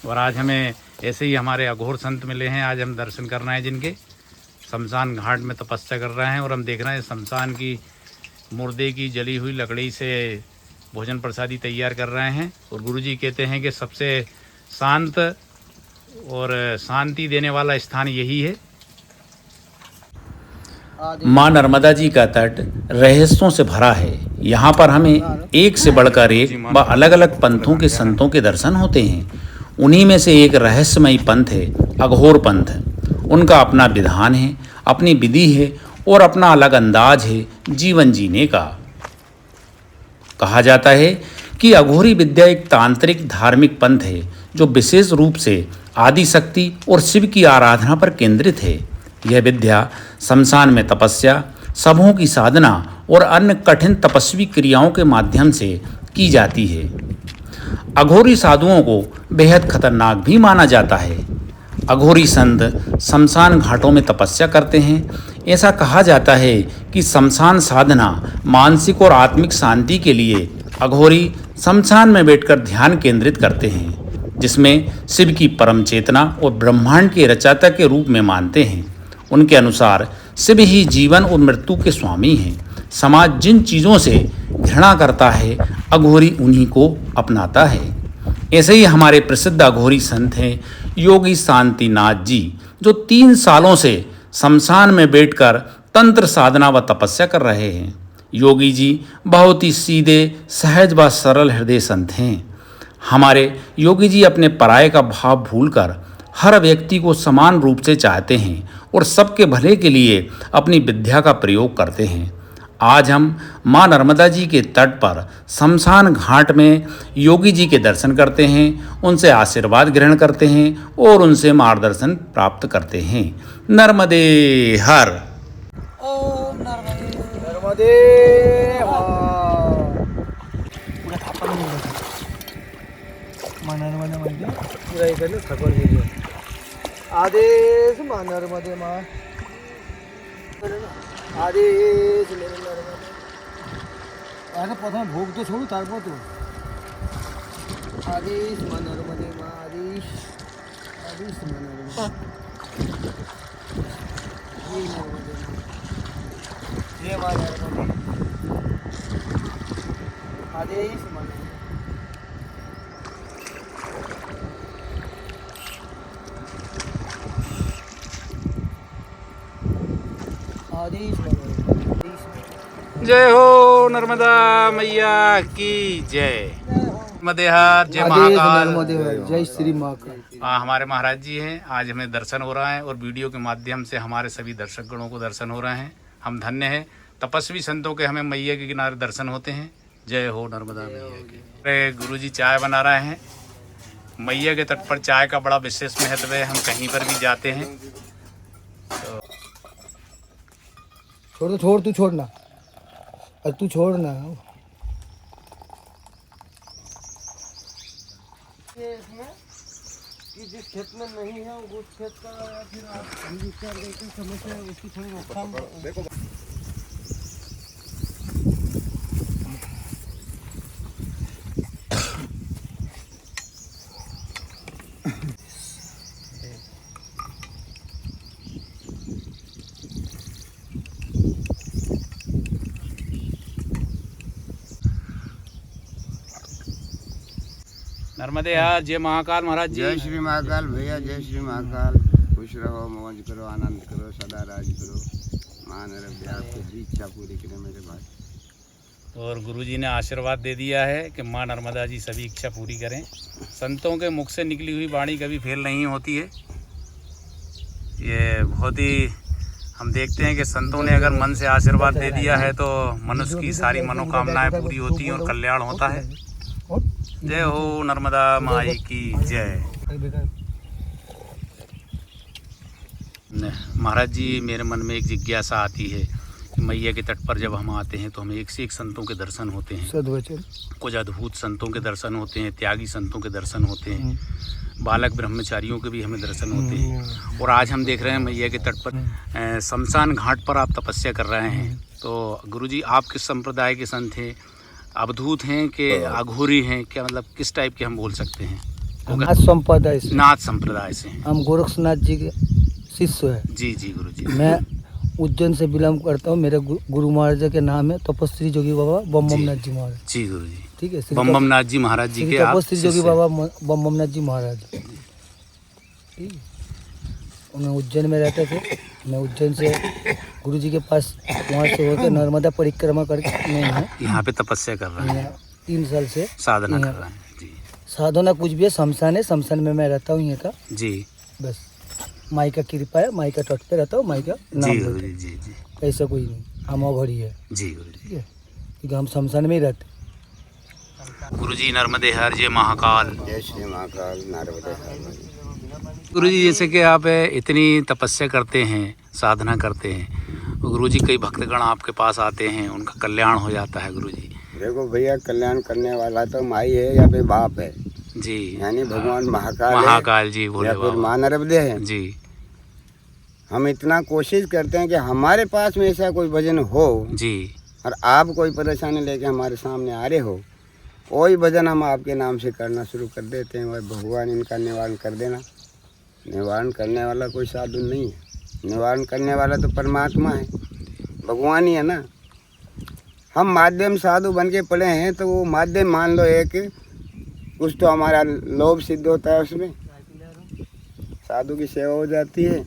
और आज हमें ऐसे ही हमारे अघोर संत मिले हैं। आज हम दर्शन कर रहे हैं जिनके शमशान घाट में तपस्या कर रहे हैं। और हम देख रहे हैं शमशान की मुर्दे की जली हुई लकड़ी से भोजन प्रसादी तैयार कर रहे हैं। और गुरुजी कहते हैं कि सबसे शांत और शांति देने वाला स्थान यही है। माँ नर्मदा जी का तट रहस्यों से भरा है। यहाँ पर हमें एक से बढ़कर एक व अलग अलग पंथों के संतों के दर्शन होते हैं। उन्हीं में से एक रहस्यमयी पंथ है अघोर पंथ। उनका अपना विधान है, अपनी विधि है और अपना अलग अंदाज है जीवन जीने का। कहा जाता है कि अघोरी विद्या एक तांत्रिक धार्मिक पंथ है जो विशेष रूप से आदि शक्ति और शिव की आराधना पर केंद्रित है। यह विद्या शमशान में तपस्या, सबों की साधना और अन्य कठिन तपस्वी क्रियाओं के माध्यम से की जाती है। अघोरी साधुओं को बेहद खतरनाक भी माना जाता है। अघोरी संत शमशान घाटों में तपस्या करते हैं। ऐसा कहा जाता है कि शमशान साधना मानसिक और आत्मिक शांति के लिए अघोरी शमशान में बैठकर ध्यान केंद्रित करते हैं, जिसमें शिव की परम चेतना और ब्रह्मांड के रचयिता के रूप में मानते हैं। उनके अनुसार शिव ही जीवन और मृत्यु के स्वामी हैं। समाज जिन चीज़ों से घृणा करता है अघोरी उन्हीं को अपनाता है। ऐसे ही हमारे प्रसिद्ध अघोरी संत हैं योगी शांतिनाथ जी, जो 3 सालों से शमशान में बैठकर तंत्र साधना व तपस्या कर रहे हैं। योगी जी बहुत ही सीधे, सहज व सरल हृदय संत हैं। हमारे योगी जी अपने पराये का भाव भूलकर हर व्यक्ति को समान रूप से चाहते हैं और सबके भले के लिए अपनी विद्या का प्रयोग करते हैं। आज हम माँ नर्मदा जी के तट पर शमशान घाट में योगी जी के दर्शन करते हैं, उनसे आशीर्वाद ग्रहण करते हैं और उनसे मार्गदर्शन प्राप्त करते हैं। नर्मदे हर। ओम नर्मदे पूरा थापा नहीं होता। माँ नर्मदा म्हणजे पूरा इकडे थकवर गेली। आदेश माँ नर्मदे माँ आदेश मेरे नर्मदे। ऐसा प्रथम भोग तो छोड़ू तारपो तो आदेश माँ नर्मदे माँ आदेश आदेश माँ नर्मदे ये नर्मदे ये माँ नर्मदे आदेश माँ नर्मदे। जय हो नर्मदा मैया की जय। नर्मदेहार जय महाकाल जय श्री महाकाल। हमारे महाराज जी हैं। आज हमें दर्शन हो रहा है और वीडियो के माध्यम से हमारे सभी दर्शक गणों को दर्शन हो रहे हैं। हम धन्य हैं। तपस्वी संतों के हमें मैया के किनारे दर्शन होते हैं। जय हो नर्मदा मैया की। अरे गुरुजी चाय बना रहे हैं। मैया के तट पर चाय का बड़ा विशेष महत्व है। हम कहीं पर भी जाते हैं तो छोड़ तू छोड़ना, तू छोड़ना। कि जिस खेत में नहीं है उस खेत का या फिर आप विचार करके समस्या है उसकी थोड़ी रोकथाम देखो। नर्मदे यार जय महाकाल महाराज जी। जय श्री महाकाल भैया, जय श्री महाकाल। खुश रहो, मौज करो, आनंद करो, सदा राज करो। माँ नर्मदा आपकी इच्छा पूरी करे मेरे भाई। और गुरुजी ने आशीर्वाद दे दिया है कि माँ नर्मदा जी सभी इच्छा पूरी करें। संतों के मुख से निकली हुई वाणी कभी फेल नहीं होती है। ये बहुत ही हम देखते हैं कि संतों ने अगर मन से आशीर्वाद दे दिया है तो मनुष्य की सारी मनोकामनाएं पूरी होती हैं और कल्याण होता है। जय हो नर्मदा माई की जय। महाराज जी, मेरे मन में एक जिज्ञासा आती है कि मैया के तट पर जब हम आते हैं तो हमें एक से एक संतों के दर्शन होते हैं। कुछ अद्भुत संतों के दर्शन होते हैं, त्यागी संतों के दर्शन होते हैं, बालक ब्रह्मचारियों के भी हमें दर्शन होते हैं। और आज हम देख रहे हैं मैया के तट पर शमशान घाट पर आप तपस्या कर रहे हैं। तो गुरुजी, आप किस संप्रदाय के संत हैं? अवधूत हैं कि अघोरी हैं? क्या मतलब किस टाइप के हम बोल सकते हैं? हम आज संप्रदाय से, नाथ संप्रदाय से हैं। हम गोरक्षनाथ जी के शिष्य है। जी जी गुरु जी। मैं उज्जैन से बिलोंग करता हूँ। मेरे गुरु महाराज के नाम है तपस्वी जोगी बाबा बम बम नाथ जी महाराज। जी गुरु जी। ठीक है, बम बम नाथ जी महाराज जी के आप तपस्वी जोगी शिष्य बाबा बम बम नाथ जी महाराज। ठीक है, उन्हें उज्जैन में रहते थे। मैं उज्जैन से गुरु जी के पास वहाँ से होकर नर्मदा परिक्रमा करके मैं यहाँ पे तपस्या कर रहे हैं, 3 साल से साधना कर रहे हैं। जी साधना कुछ भी है, शमशान है, शमशान में मैं रहता हूँ यहाँ का। जी बस माई का कृपा है, माई का तट पे रहता हूँ, माई का नाम जी गुरु लेता जी। जी जी हूँ। ऐसा कोई नहीं, हम अघड़ी है। जी गुरु जी। ठीक है, क्योंकि हम शमशान में ही रहते हैं। गुरु जी नर्मदे हर जय महाकाल। जय श्री महाकाल नर्मदे हर। गुरु जी जैसे कि आप इतनी तपस्या करते हैं, साधना करते हैं, तो गुरु जी कई भक्तगण आपके पास आते हैं, उनका कल्याण हो जाता है गुरु जी। देखो भैया, कल्याण करने वाला तो माई है या फिर बाप है, जी यानी भगवान महाकाल है महाकाल जी बोले या फिर बाबा। माँ नर्मदे है। जी हम इतना कोशिश करते हैं कि हमारे पास में ऐसा कोई भजन हो जी और आप कोई परेशानी लेके हमारे सामने आ रहे हो, कोई भजन हम आपके नाम से करना शुरू कर देते हैं और भगवान इनका निवारण कर देना। निवारण करने वाला कोई साधु नहीं है, निवारण करने वाला तो परमात्मा है, भगवान ही है ना। हम माध्यम साधु बन के पड़े हैं तो वो माध्यम मान लो एक, कुछ तो हमारा लोभ सिद्ध होता है उसमें, साधु की सेवा हो जाती है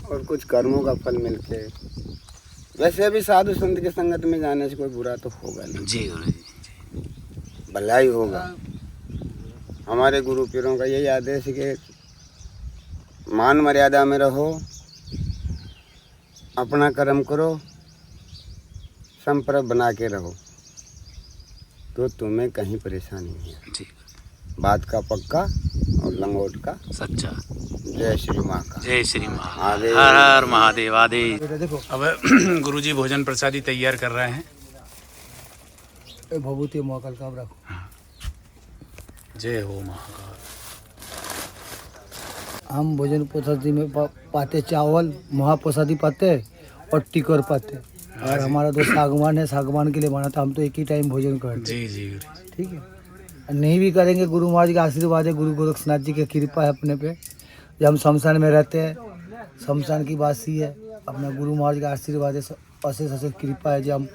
और कुछ कर्मों का फल मिलके। वैसे भी साधु संत की संगत में जाने से कोई बुरा तो होगा नहीं, जी गुरु जी। भला ही होगा। हमारे गुरु पीरों का यही आदेश है कि मान मर्यादा में रहो, अपना कर्म करो, संपर्क बना के रहो, तो तुम्हें कहीं परेशानी नहीं है। जी बात का पक्का और लंगोट का सच्चा। जय श्री माँ का। जय श्री महाकाल। आदेश। हर हर महादेव आदेश। देखो अब गुरु जी भोजन प्रसादी तैयार कर रहे हैं। भभूति महाकाल का रखो। जय हो महाकाल। हम भोजन प्रसादी में पाते चावल, महाप्रसादी पाते और टिकर पाते। और हमारा तो सागवान है, सागवान के लिए बना था। हम तो एक ही टाइम भोजन करते। जी जी गुरु। ठीक है, नहीं भी करेंगे, गुरु महाराज का आशीर्वाद है, गुरु गोरक्षनाथ जी की कृपा है अपने पे। जब हम शमशान में रहते हैं, शमशान की वासी है, अपना गुरु महाराज का आशीर्वाद है, अशेष अशेष कृपा है। जब हम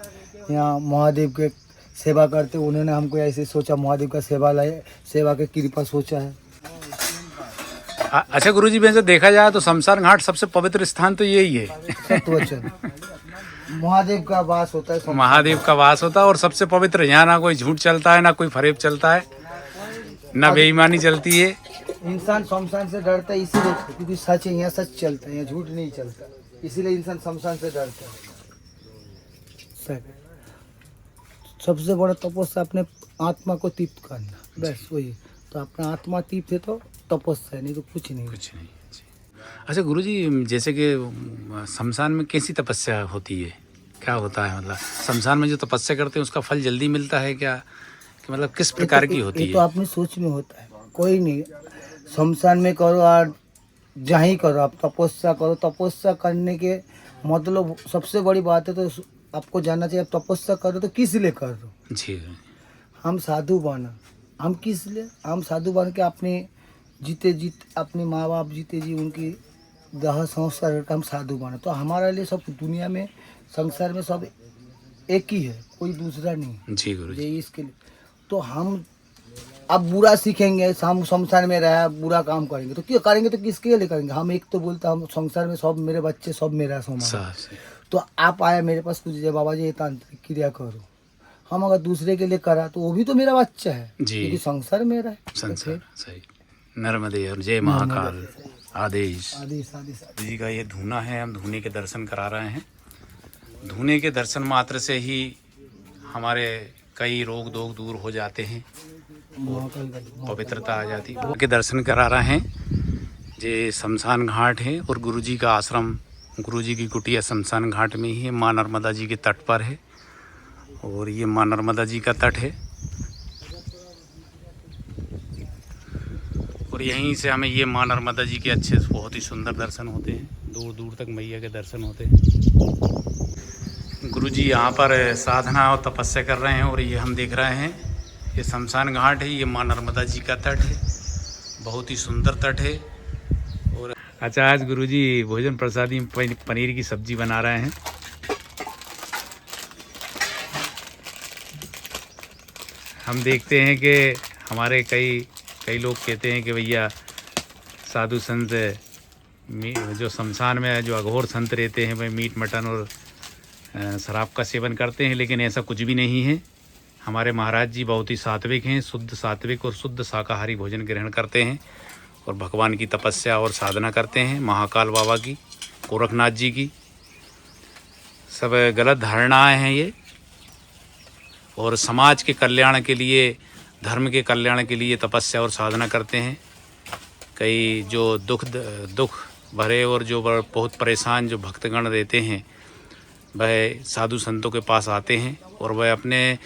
यहाँ महादेव के सेवा करते, उन्होंने हमको ऐसे सोचा, महादेव का सेवा के कृपा सोचा है। अच्छा गुरु जी, वैसे देखा जाए तो शमशान घाट सबसे पवित्र स्थान तो यही है। सत्वचन महादेव का वास होता है, महादेव का वास होता है और सबसे पवित्र। यहाँ ना कोई झूठ चलता है, ना कोई फरेब चलता है, ना बेईमानी चलती है। इंसान शमशान से डरता है इसीलिए, क्योंकि सच है, यहाँ सच चलता है, यहाँ झूठ नहीं चलता, इसीलिए इंसान शमशान से डरता है। सबसे बड़ा तपस्या अपने आत्मा को तृप्त करना, बस वही। तो अपना आत्मा तृप्त है तो तपस्या, नहीं तो कुछ नहीं। कुछ नहीं। अच्छा गुरु जी, जैसे कि शमशान में कैसी तपस्या होती है, क्या होता है? मतलब शमशान में जो तपस्या करते हैं उसका फल जल्दी मिलता है क्या, कि मतलब किस प्रकार की होती है? तो अपनी सोच में होता है, कोई नहीं। शमशान में करो और जहाँ ही करो, आप तपस्या करो। तपस्या करने के मतलब सबसे बड़ी बात है, तो आपको जानना चाहिए, आप तपस्या करो तो किस लिए कर रहे हो? जी। हम साधु बना, हम किस लिए? हम साधु बन के अपने अपने माँ बाप जीते जी उनकी दाह संस्कार करके हम साधु बना। तो हमारे लिए सब दुनिया में, संसार में सब एक ही है, कोई दूसरा नहीं। जी गुरु जी। इसके लिए तो हम अब बुरा सीखेंगे, हम संसार में रहा बुरा काम करेंगे तो क्यों करेंगे? तो किसके लिए करेंगे? हम एक तो बोलते हम संसार में सब मेरे बच्चे, सब मेरा समान। तो आप आया मेरे पास कुछ बाबा जी ये तांत्रिक क्रिया करो, हम अगर दूसरे के लिए करा तो वो भी तो मेरा बच्चा है, क्योंकि संसार मेरा है। संसार सही। नर्मदे और जय महाकाल। आदेश। आदेश आदेश जी का ये धूना है, हम धूने के दर्शन करा रहे हैं। धूने के दर्शन मात्र से ही हमारे कई रोग दोग दूर हो जाते हैं, पवित्रता आ जाती है। के दर्शन करा रहे हैं। ये शमशान घाट है और गुरुजी का आश्रम, गुरुजी की कुटिया शमशान घाट में ही है, माँ नर्मदा जी के तट पर है। और ये माँ नर्मदा जी का तट है और यहीं से हमें ये माँ नर्मदा जी के अच्छे बहुत ही सुंदर दर्शन होते हैं, दूर दूर तक मैया के दर्शन होते हैं। गुरुजी यहाँ पर साधना और तपस्या कर रहे हैं और ये हम देख रहे हैं, ये शमशान घाट है, ये माँ नर्मदा जी का तट है बहुत ही सुंदर तट है। और अच्छा, आज गुरुजी भोजन प्रसादी में पनीर की सब्जी बना रहे हैं। हम देखते हैं कि हमारे कई लोग कहते हैं कि भैया साधु संत जो शमशान में जो अघोर संत रहते हैं भाई मीट मटन और शराब का सेवन करते हैं, लेकिन ऐसा कुछ भी नहीं है। हमारे महाराज जी बहुत ही सात्विक हैं, शुद्ध सात्विक और शुद्ध शाकाहारी भोजन ग्रहण करते हैं और भगवान की तपस्या और साधना करते हैं। महाकाल बाबा की, गोरखनाथ जी की। सब गलत धारणाएं हैं ये, और समाज के कल्याण के लिए, धर्म के कल्याण के लिए तपस्या और साधना करते हैं। कई जो दुख भरे और जो बहुत परेशान जो भक्तगण रहते हैं, वह साधु संतों के पास आते हैं और वह अपने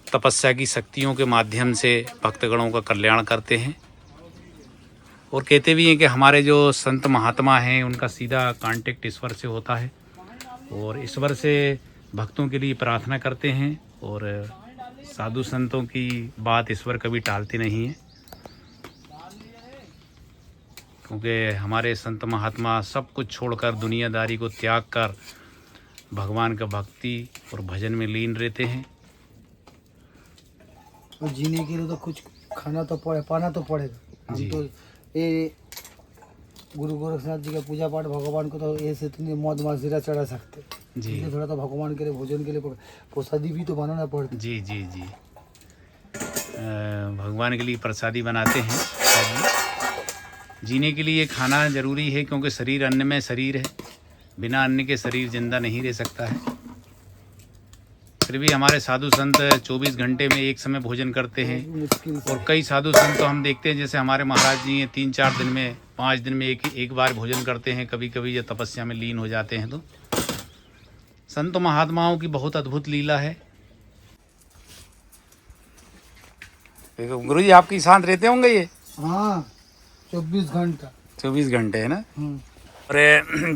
तपस्या की शक्तियों के माध्यम से भक्तगणों का कल्याण करते हैं। और कहते भी हैं कि हमारे जो संत महात्मा हैं उनका सीधा कांटेक्ट ईश्वर से होता है और ईश्वर से भक्तों के लिए प्रार्थना करते हैं, और साधु संतों की बात ईश्वर कभी टालते नहीं हैं, क्योंकि हमारे संत महात्मा सब कुछ छोड़कर, दुनियादारी को त्याग कर भगवान का भक्ति और भजन में लीन रहते हैं। और जीने के लिए तो कुछ खाना तो पाना तो पड़ेगा। हम तो ये गुरु गोरखनाथ जी का पूजा पाठ भगवान को तो ऐसे इतनी मौज मस्जिरा चढ़ा सकते जी। थोड़ा तो भगवान के लिए भोजन के लिए प्रसादी भी तो बनाना पड़ता। जी जी जी, भगवान के लिए प्रसादी बनाते हैं। जीने के लिए खाना जरूरी है, क्योंकि शरीर अन्न में शरीर है, बिना अन्न के शरीर जिंदा नहीं रह सकता है। फिर भी हमारे साधु संत 24 घंटे में एक समय भोजन करते हैं, और कई साधु संत तो हम देखते हैं, जैसे हमारे महाराज जी हैं, 3-4 दिन में, 5 दिन में एक बार भोजन करते हैं। कभी कभी जब तपस्या में लीन हो जाते हैं तो संत महात्माओं की बहुत अद्भुत लीला है। गुरु जी आपके साथ रहते होंगे ये? हाँ, 24 घंटा 24 घंटे है ना। अरे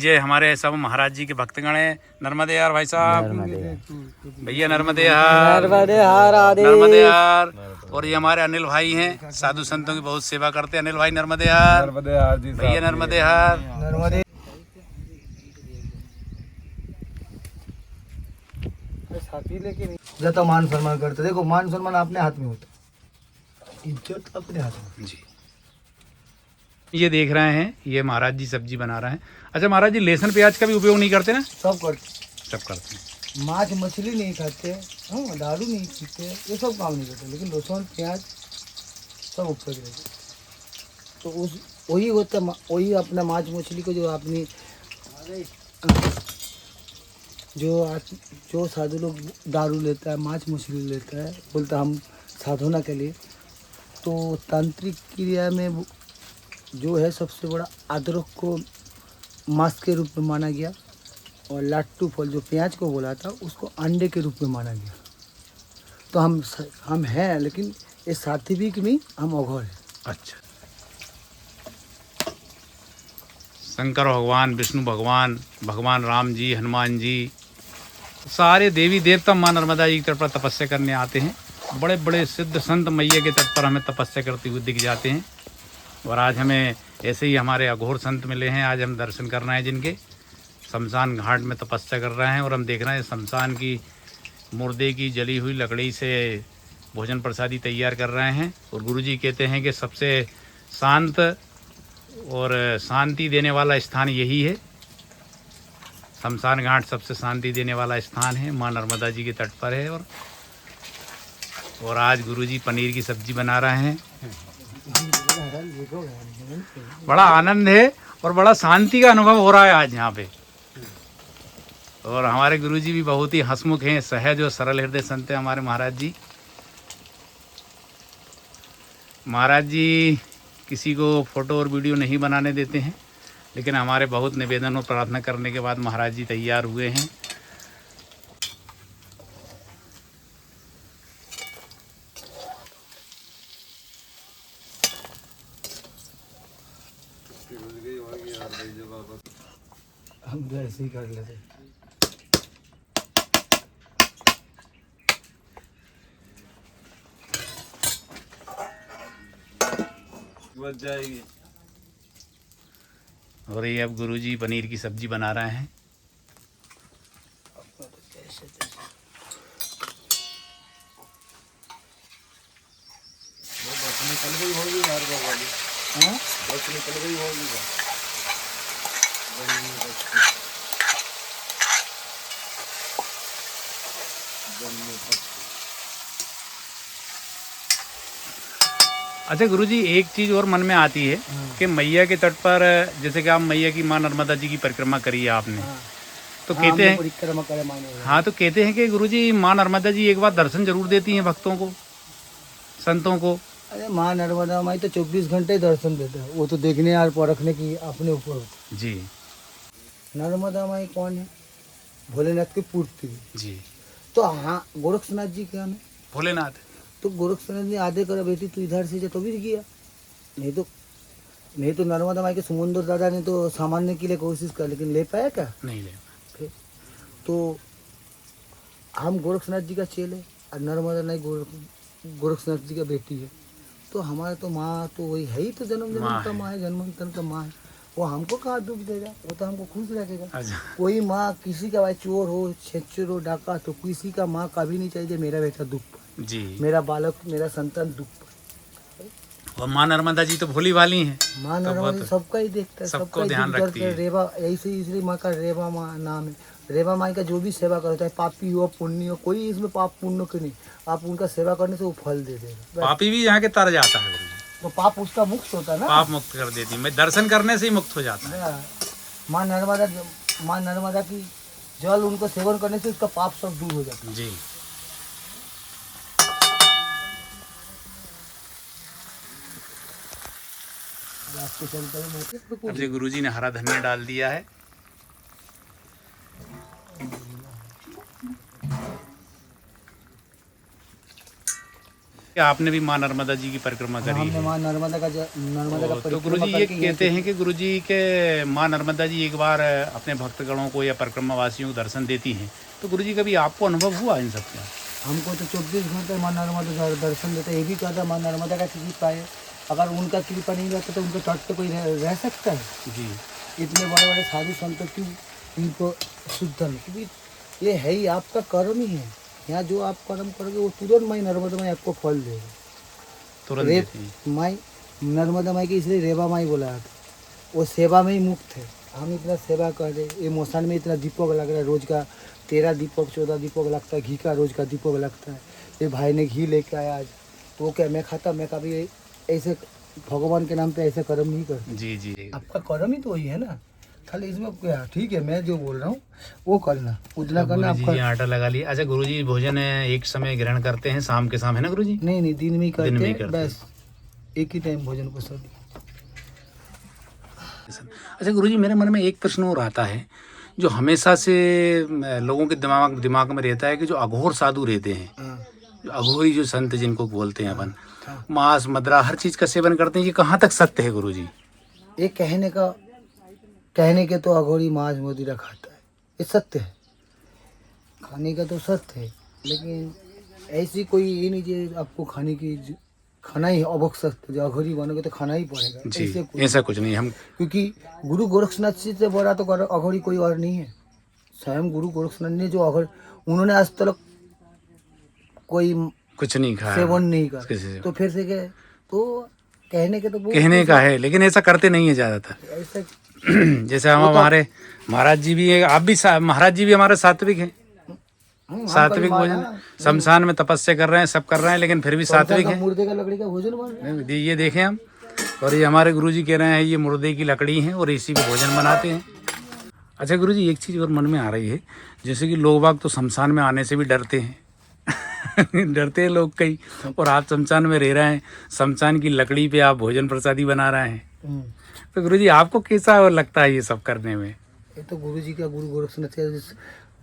ये हमारे सब महाराज जी के भक्तगण हैं। नर्मदे यार भाई साहब, भैया नर्मदे यार, नर्मदे यार। और ये हमारे अनिल भाई हैं, साधु संतों की बहुत सेवा करते हैं। अनिल भाई नर्मदे यार, भैया नर्मदे यार। नर्मदे जब मान सम्मान करते, देखो मान सम्मान अपने हाथ में होता, इज्जत अपने हाथ में जी। ये देख रहे हैं, ये महाराज जी सब्जी बना रहे हैं। अच्छा महाराज जी, लहसुन प्याज का भी उपयोग नहीं करते ना? सब करते हैं। माछ मछली नहीं खाते, हाँ, दारू नहीं पीते, ये सब काम नहीं करते, लेकिन लहसुन प्याज सब उपयोग रहते। तो उस वही होता, वही अपना माछ मछली को जो अपनी जो साधु लोग दारू लेता है, माछ मछली लेता है, बोलता हम साधना के लिए, तो तांत्रिक क्रिया में जो है सबसे बड़ा अदरक को मांस के रूप में माना गया, और लाट्टू फल जो प्याज को बोला था उसको अंडे के रूप में माना गया। तो हम हैं, लेकिन ये सात्विक में हम अघोर हैं। अच्छा, शंकर भगवान, विष्णु भगवान, भगवान राम जी, हनुमान जी, सारे देवी देवता माँ नर्मदा जी के तट पर तपस्या करने आते हैं। बड़े बड़े सिद्ध संत मैया के तट पर हमें तपस्या करते हुए दिख जाते हैं। और आज हमें ऐसे ही हमारे अघोर संत मिले हैं। आज हम दर्शन कर रहे हैं जिनके, शमशान घाट में तपस्या कर रहे हैं, और हम देख रहे हैं शमशान की मुर्दे की जली हुई लकड़ी से भोजन प्रसादी तैयार कर रहे हैं। और गुरुजी कहते हैं कि सबसे शांत और शांति देने वाला स्थान यही है। शमशान घाट सबसे शांति देने वाला स्थान है, माँ नर्मदा जी के तट पर है। और आज गुरुजी पनीर की सब्जी बना रहे हैं। बड़ा आनंद है और बड़ा शांति का अनुभव हो रहा है आज यहाँ पे। और हमारे गुरुजी भी बहुत ही हंसमुख हैं, सहज और सरल हृदय संत हैं हमारे महाराज जी। महाराज जी किसी को फोटो और वीडियो नहीं बनाने देते हैं, लेकिन हमारे बहुत निवेदन और प्रार्थना करने के बाद महाराज जी तैयार हुए हैं। हम तो ऐसे ही कर लेते। बच जाएगी। और ये अब गुरुजी पनीर की सब्जी बना रहे हैं। निकल गई होगी यार वाली, हाँ बस निकल गई होगी। अच्छा गुरुजी, एक चीज़ और मन में आती है कि मैया के तट पर, जैसे कि आप मैया की माँ नर्मदा जी की परिक्रमा करी है आपने, तो कहते हैं, परिक्रमा करे माने। हाँ, तो कहते हैं कि गुरुजी माँ नर्मदा जी एक बार दर्शन जरूर देती हैं भक्तों को, संतों को। अरे माँ नर्मदा माई तो 24 घंटे दर्शन देते हैं, वो तो देखने और परखने की अपने ऊपर होती जी है। नर्मदा माई कौन है? भोलेनाथ की पूर्ति। जी। तो हाँ, गोरक्षनाथ जी क्या है? भोलेनाथ। तो गोरक्षनाथ ने आधे करा बेटी तू इधर से जा, तो भी किया। नहीं तो नर्मदा माई के समुद्र दादा ने तो सामान्य के लिए कोशिश कर, लेकिन ले पाया क्या? नहीं ले। फिर तो हम गोरक्षनाथ जी का चेले और नर्मदा नहीं गोरक्षनाथ जी का बेटी है, तो हमारा तो माँ तो वही है ही, तो जन्म जन्म का माँ है, जन्मांतर का माँ है। वो हमको कहाँ दुख देगा? वो तो हमको खुश रखेगा। अच्छा। कोई माँ किसी का भाई चोर हो, छेचर हो, डाका, तो किसी का माँ कभी नहीं चाहिए मेरा बेटा दुख पाए, जी। मेरा बालक, मेरा संतान दुख पाए। और माँ नर्मदा जी तो भोली वाली हैं। माँ नर्मदा सबका ही देखता है, सबको ही ध्यान दुख रखती दर्द है। रेवा, ऐसे इसलिए माँ का रेवा माँ नाम है। रेवा माई का जो भी सेवा करता है, पापी हो पुण्य हो, कोई इसमें पाप पुण्य के नहीं, आप उनका सेवा करने से वो फल दे देगा। पापी भी यहाँ के तर जाता है गुरुजी, तो पाप उसका मुक्त होता है ना, पाप मुक्त कर देती है। मैं दर्शन करने से ही मुक्त हो जाता है। माँ नर्मदा की जल उनको सेवन करने से उसका पाप सब दूर हो जाता है। जी। रास्ते चलते हुए अब ये गुरुजी ने हरा धनिया डाल दिया है। आपने भी माँ नर्मदा जी की परिक्रमा करी हमने है। माँ नर्मदा का तो परिक्रमा गुरुजी ये करके कहते हैं कि गुरुजी के माँ नर्मदा जी एक बार अपने भक्तगणों को या परिक्रमा वासियों को दर्शन देती हैं, तो गुरुजी कभी आपको अनुभव हुआ इन सब का? हमको तो 24 घंटे माँ नर्मदा दर्शन देते। ये भी कहता माँ नर्मदा का कृपा है, अगर उनका कृपा नहीं रहता तो उनके तट पे कोई रह सकता है? जी। इतने बड़े बड़े साधु संतों की इनको शुद्ध नहीं, क्योंकि ये है ही आपका कर्म ही है। यहाँ जो आप कर्म करोगे वो तुरंत माई नर्मदा माई आपको फल देगा, तुरंत देती हैं। माई नर्मदा माई की इसलिए रेवा माई बोला था, वो सेवा में ही मुक्त है। हम इतना सेवा कर रहे, ये मौसम में इतना दीपक लग रहा है, रोज का 13 दीपक 14 दीपक लगता है, घी का रोज का दीपक लगता है। ये भाई ने घी लेके आया आज, तो वो क्या मैं खाता, मैं कभी ऐसे भगवान के नाम पे ऐसे कर्म नहीं करता। जी जी। आपका कर्म ही तो वही है ना, खाली इसमें क्या ठीक है, मैं जो बोल रहा हूँ वो करना, उतना करना गुरुजी आपका। जी आटा लगा लिया। अच्छा गुरुजी भोजन एक समय ग्रहण करते हैं, शाम के शाम, है ना गुरुजी? नहीं दिन में ही दिन में ही करते करते हैं, बस एक ही टाइम भोजन को सब। अच्छा गुरुजी, मेरे मन में एक प्रश्न और आता है जो हमेशा से लोगों के दिमाग में रहता है कि जो अघोर साधु रहते हैं, जो अघोरी जो संत जिनको बोलते हैं अपन, मांस मदिरा हर चीज का सेवन करते हैं, ये कहाँ तक सत्य है गुरुजी? ये कहने के तो अघोरी मांस मदिरा खाता है, ये सत्य है, खाने का तो सत्य है, लेकिन ऐसी कोई ये नहीं जो आपको खाना ही अवक सकते, जो अघोरी बनोगे तो खाना ही पड़ेगा। जी, ऐसा कुछ नहीं। हम क्योंकि गुरु गोरक्षनाथ जी से बड़ा तो अघोरी कोई और नहीं है। स्वयं गुरु गोरक्षनाथ ने जो अघोरी, उन्होंने आज तक कोई कुछ नहीं खाया, सेवन नहीं किसी कर, से। तो फिर से क्या, तो कहने के तो कहने का है, लेकिन ऐसा करते नहीं है ज्यादातर। ऐसा जैसे हम हमारे महाराज जी भी है, आप भी महाराज जी भी हमारे सात्विक हैं, सात्विक भोजन, शमशान में तपस्या कर रहे हैं, सब कर रहे हैं, लेकिन फिर भी सात्विक है। मुर्दे का लकड़ी का भोजन बन रहा है। ये देखें हम, और ये हमारे गुरुजी कह रहे हैं ये मुर्दे की लकड़ी है और इसी पे भोजन बनाते हैं। अच्छा गुरुजी, एक चीज़ और मन में आ रही है, जैसे कि लोग बाग तो शमशान में आने से भी डरते हैं डरते हैं लोग कई, और आप शमशान में रह रहे हैं, शमशान की लकड़ी पे आप भोजन प्रसादी बना रहे हैं, तो गुरुजी आपको कैसा लगता है ये सब करने में? ये तो गुरुजी का, गुरु गोरक्षनाथ का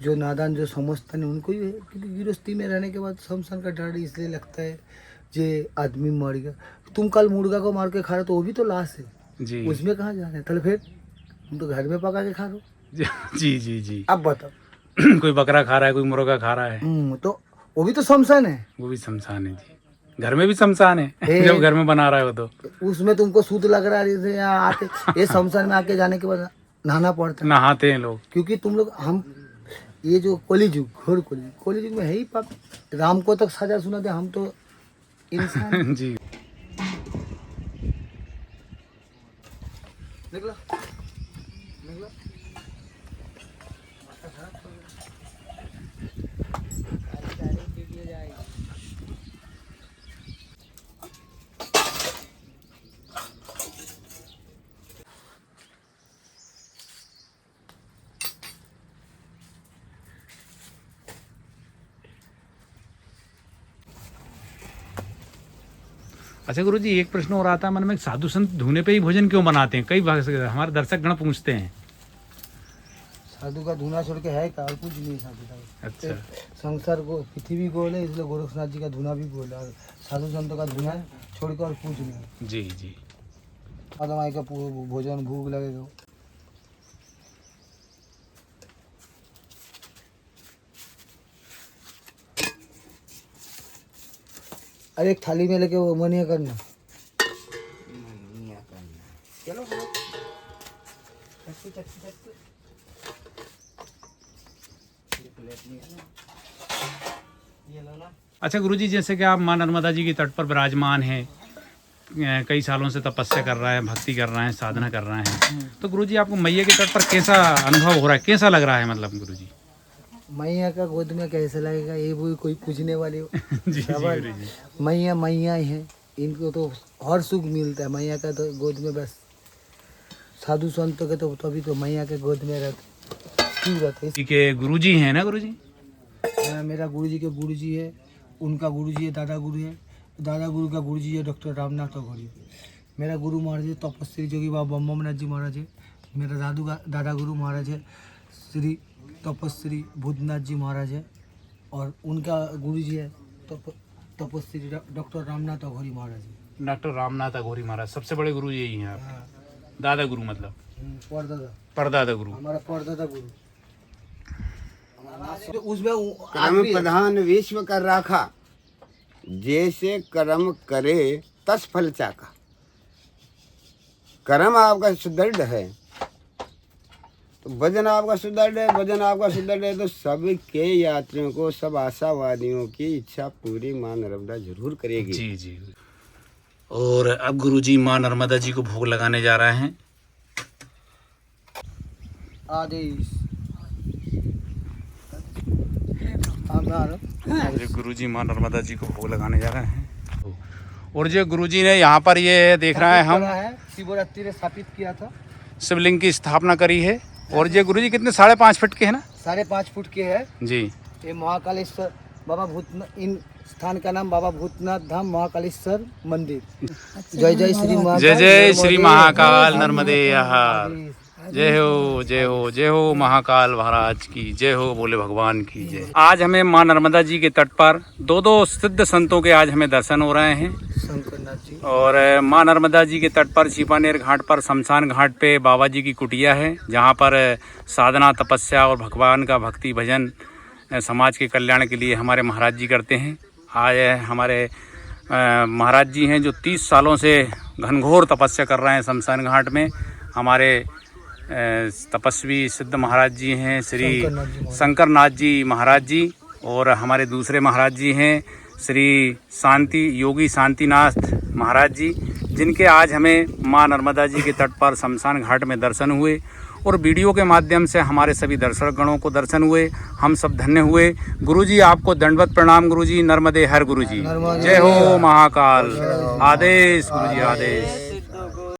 जो नादान जो समझता नहीं उनको ही है, क्योंकि गृहस्थी में रहने के बाद शमशान का डर इसलिए लगता है जे आदमी मर गया। तुम कल मुर्गा को मार के खा रहे तो वो भी तो लाश है जी। उसमें कहाँ जा रहे हैं? तो फिर तुम तो घर में पका के खा रहे हो। जी जी जी। अब बताओ कोई बकरा खा रहा है, कोई मुर्गा खा रहा है, तो वो भी तो शमशान है। वो भी शमशान है जी। घर में भी शमशान है जब घर में बना रहे हो तो उसमें तुमको शुद्ध लग रहा है, जैसे यहाँ आके ये शमशान में आके जाने के बाद नहाना पड़ता है, नहाते हैं लोग। क्योंकि तुम लोग हम ये जो कलिजुग, घोर कलिजुग में है ही पाप। राम को तक सजा सुना दे, हम तो इंसान। जी निकला निकला। अच्छा गुरु जी, एक प्रश्न और आता है मन में, साधु संत धुने पे ही भोजन क्यों बनाते हैं? कई भाग से हमारे दर्शक गण पूछते हैं। साधु का धुना छोड़ के है क्या? और कुछ नहीं साधु का। अच्छा, संसार को पृथ्वी गोल है, इसलिए गोरखनाथ जी का धुना भी गोल है, और साधु संतों का धुना छोड़ के और कुछ नहीं। जी जी। आदमाई का भोजन भूख लगेगा। अरे एक थाली में लेके वो मनिया करना। चलो अच्छा गुरु जी, जैसे कि आप माँ नर्मदा जी के तट पर विराजमान हैं, कई सालों से तपस्या कर रहा है, भक्ति कर रहे हैं, साधना कर रहे हैं, तो गुरु जी आपको मैया के तट पर कैसा अनुभव हो रहा है, कैसा लग रहा है? मतलब गुरु जी मैया का गोद में कैसे लगेगा, ये भी कोई पूछने वाली हो। जी जी गुरु जी। मैया मैया ही है, इनको तो हर सुख मिलता है। मैया का तो गोद में बस, साधु संतों के तो तभी तो मैया के गोद में रहते, क्यों रहते? जी के गुरु जी हैं ना गुरु जी? मेरा गुरु जी के गुरु जी है, उनका गुरु जी है दादा गुरु है, दादा गुरु का गुरु जी है डॉक्टर रामनाथ अघोरी। मेरा गुरु महाराज है तपस्वी जोगी बाबा बम्बमनाथ जी महाराज है। मेरा दादा गुरु महाराज है श्री तपस्वी भूतनाथ जी महाराज है, और उनका गुरु जी है तपस्वी डॉक्टर रामनाथ अघोरी महाराज है। डॉक्टर रामनाथ अघोरी महाराज सबसे बड़े गुरु यही हैं आप? हाँ, दादा गुरु मतलब परदादा, परदादा गुरु। हमारा परदादा गुरु। तो उसमें कर्म प्रधान विश्व कर राखा, जैसे कर्म करे तस फल चाका। कर्म आपका सुदृढ़ है तो भजन आपका सुदृढ़ है, भजन आपका सुदृढ़ है तो सबके यात्रियों को, सब आशावादियों की इच्छा पूरी माँ नर्मदा जरूर करेगी। जी जी। और अब गुरु जी माँ नर्मदा जी को भोग लगाने जा रहे हैं। आदेश गुरु जी माँ नर्मदा जी को भोग लगाने जा रहे हैं। और जो गुरु जी ने यहाँ पर ये देख रहा है, हम शिवरात्रि ने स्थापित किया था, शिवलिंग की स्थापना करी है। और ये गुरु जी कितने 5.5 फीट के हैं ना? 5.5 फुट के है जी। ये महाकालेश्वर बाबा भूतनाथ, इन स्थान का नाम बाबा भूतनाथ धाम महाकालेश्वर मंदिर। जय जय श्री महाकाल, जय जय श्री महाकाल नर्मदे यहाँ। जय हो जय हो जय हो महाकाल महाराज की जय हो, बोले भगवान की जय। आज हमें माँ नर्मदा जी के तट पर दो सिद्ध संतों के आज हमें दर्शन हो रहे हैं। शंकरनाथ जी और माँ नर्मदा जी के तट पर छिपानेर घाट पर शमशान घाट पे बाबा जी की कुटिया है, जहाँ पर साधना तपस्या और भगवान का भक्ति भजन समाज के कल्याण के लिए हमारे महाराज जी करते हैं। आज हमारे महाराज जी हैं जो 30 सालों से घनघोर तपस्या कर रहे हैं शमशान घाट में। हमारे तपस्वी सिद्ध महाराज जी हैं श्री शंकरनाथ जी महाराज जी, और हमारे दूसरे महाराज जी हैं श्री योगी शांतिनाथ महाराज जी, जिनके आज हमें माँ नर्मदा जी के तट पर शमशान घाट में दर्शन हुए। और वीडियो के माध्यम से हमारे सभी दर्शक गणों को दर्शन हुए, हम सब धन्य हुए। गुरु जी आपको दंडवत प्रणाम गुरु जी, नर्मदे हर गुरु जी। जय हो महाकाल। आदेश गुरु जी, आदेश।